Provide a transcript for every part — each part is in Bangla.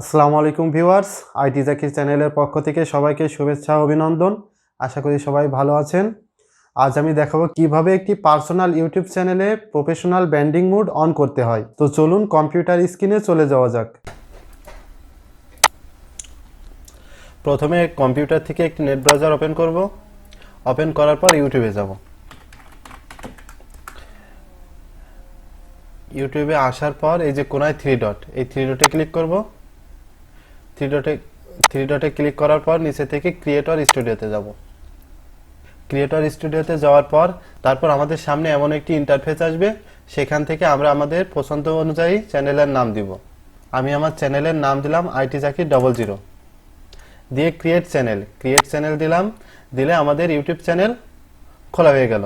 আসসালামু আলাইকুম ভিউয়ার্স, আইটি জাকির চ্যানেলের পক্ষ থেকে সবাইকে শুভেচ্ছা ও অভিনন্দন। আশা করি সবাই ভালো আছেন। আজ আমি দেখাবো কিভাবে একটি পার্সোনাল ইউটিউব চ্যানেলে প্রফেশনাল ব্র্যান্ডিং মোড অন করতে হয়। তো চলুন কম্পিউটার স্ক্রিনে চলে যাওয়া যাক। প্রথমে কম্পিউটার থেকে একটি নেট ব্রাউজার ওপেন করব। ওপেন করার পর ইউটিউবে যাব। ইউটিউবে আসার পর এই যে কোনায় থ্রি ডট, এই থ্রি ডটে ক্লিক করব। থ্রি ডটে ক্লিক করার পর নিচে থেকে ক্রিয়েটর স্টুডিওতে যাব। ক্রিয়েটর স্টুডিওতে যাওয়ার পর তারপর আমাদের সামনে এমন একটি ইন্টারফেস আসবে, সেখান থেকে আমরা আমাদের পছন্দ অনুযায়ী চ্যানেলের নাম দিব। আমি আমার চ্যানেলের নাম দিলাম আইটি জাকির 00, দিয়ে ক্রিয়েট চ্যানেল দিলাম। দিলে আমাদের ইউটিউব চ্যানেল খোলা হয়ে গেল।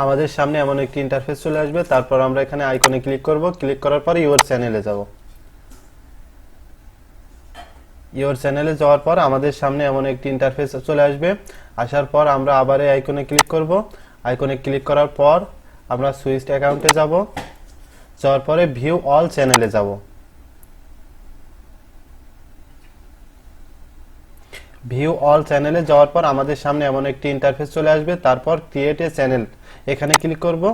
আমাদের সামনে এমন একটি ইন্টারফেস চলে আসবে। তারপর আমরা এখানে আইকনে ক্লিক করব। ক্লিক করার পর ইউর চ্যানেলে যাব। ইউর চ্যানেলে যাওয়ার পর আমাদের সামনে এমন একটি ইন্টারফেস চলে আসবে। আসার পর আমরা আবার এই আইকনে ক্লিক করব। আইকনে ক্লিক করার পর আমরা সুইচড অ্যাকাউন্টে যাব। যাওয়ার পরে ভিউ অল চ্যানেলে যাব। ভিউ অল চ্যানেলে যাওয়ার পর আমাদের সামনে এমন একটি ইন্টারফেস চলে আসবে। তারপর ক্রিয়েট এ চ্যানেল এখানে ক্লিক করব।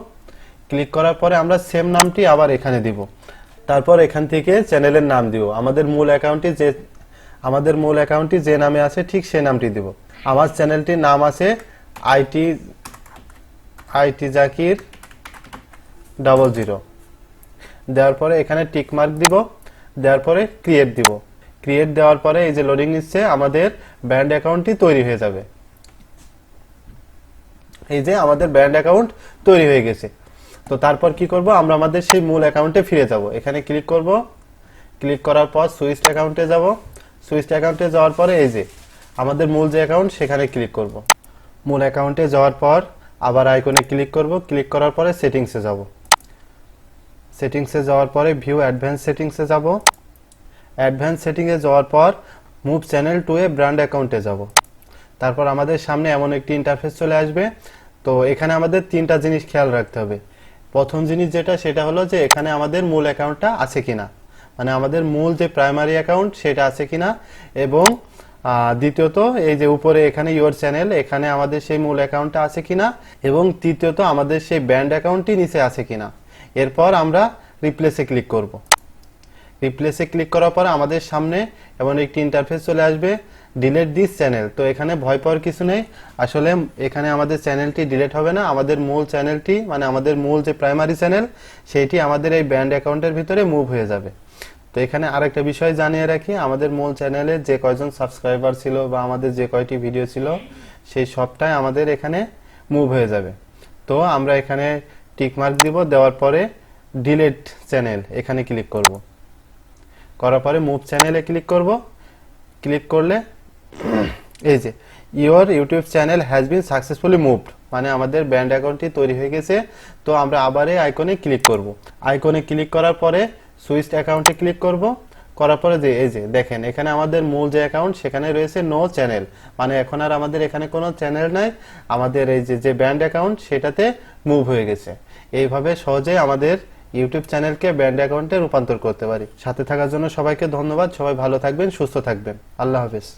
ক্লিক করার পরে আমরা সেম নামটি আবার এখানে দিব। তারপর এখান থেকে চ্যানেলের নাম দিব। আমাদের মূল অ্যাকাউন্টটি যে নামে আছে ঠিক সেই নামটি দিব। আমার চ্যানেলটির নাম আছে আইটি জাকির 00। দেওয়ার পরে এখানে টিক মার্ক দিব। দেওয়ার পরে ক্রিয়েট দিব। ক্রিয়েট দেওয়ার পরে এই যে লোডিং নিচ্ছে, আমাদের ব্র্যান্ড অ্যাকাউন্টটি তৈরি হয়ে যাবে। এই যে আমাদের ব্র্যান্ড অ্যাকাউন্ট তৈরি হয়ে গেছে। তো তারপর কি করব, আমরা আমাদের সেই মূল অ্যাকাউন্টে ফিরে যাব। এখানে ক্লিক করব। ক্লিক করার পর সুইচড অ্যাকাউন্টে যাব। সুইচড অ্যাকাউন্টে যাওয়ার পরে এই যে আমাদের মূল যে অ্যাকাউন্ট সেখানে ক্লিক করব। মূল অ্যাকাউন্টে যাওয়ার পর আবার আইকনে ক্লিক করব। ক্লিক করার পরে সেটিংসে যাব। সেটিংসে যাওয়ার পরে ভিউ অ্যাডভান্স সেটিংসে যাব। অ্যাডভান্স সেটিংয়ে যাওয়ার পর move channel to A brand অ্যাকাউন্টে যাব। তারপর আমাদের সামনে এমন একটি ইন্টারফেস চলে আসবে। তো এখানে আমাদের তিনটা জিনিস খেয়াল রাখতে হবে। প্রথম জিনিস সেটা হলো যে এখানে আমাদের মূল অ্যাকাউন্টটা আছে কিনা, মানে আমাদের মূল যে প্রাইমারি অ্যাকাউন্ট সেটা আছে কিনা, এবং দ্বিতীয়ত এই যে উপরে এখানে ইউর চ্যানেল, এখানে আমাদের সেই মূল অ্যাকাউন্টটা আছে কিনা, এবং তৃতীয়ত আমাদের সেই ব্র্যান্ড অ্যাকাউন্টটি নিচে আছে কিনা। এরপর আমরা রিপ্লেসে ক্লিক করব। রিপ্লেসে ক্লিক করার পর আমাদের সামনে এমন একটি ইন্টারফেস চলে আসবে, ডিলিট দিস চ্যানেল। তো এখানে ভয় পাওয়ার কিছু নেই। আসলে এখানে আমাদের চ্যানেলটি ডিলিট হবে না। আমাদের মূল চ্যানেলটি, মানে আমাদের মূল যে প্রাইমারি চ্যানেল, সেইটি আমাদের এই ব্র্যান্ড অ্যাকাউন্টের ভিতরে মুভ হয়ে যাবে। তো এখানে আরেকটা বিষয় জানিয়ে রাখি, আমাদের মূল চ্যানেলে যে কয়জন সাবস্ক্রাইবার ছিল বা আমাদের যে কয়টি ভিডিও ছিল সেই সবটাই আমাদের এখানে মুভ হয়ে যাবে। তো আমরা এখানে টিক মার্ক দিব। দেওয়ার পরে ডিলিট চ্যানেল এখানে ক্লিক করব। করার পরে মুভ চ্যানেলে ক্লিক করব। ক্লিক করলে এই যে your YouTube channel has been successfully moved, মানে আমাদের ব্র্যান্ড অ্যাকাউন্টটি তৈরি হয়ে গেছে। তো আমরা আবার এই আইকনে ক্লিক করব। আইকনে ক্লিক করার পরে সুইচড অ্যাকাউন্টে ক্লিক করব। করার পরে যে এই যে দেখেন এখানে আমাদের মূল যে অ্যাকাউন্ট সেখানে রয়েছে নো চ্যানেল, মানে এখন আর আমাদের এখানে কোনো চ্যানেল নাই। আমাদের এই যে ব্র্যান্ড অ্যাকাউন্ট সেটাতে মুভ হয়ে গেছে। এইভাবে সহজেই আমাদের ইউটিউব চ্যানেলকে ব্র্যান্ড অ্যাকাউন্টে রূপান্তর করতে পারি। সাথে থাকার জন্য সবাইকে ধন্যবাদ। সবাই ভালো থাকবেন, সুস্থ থাকবেন। আল্লাহ হাফেজ।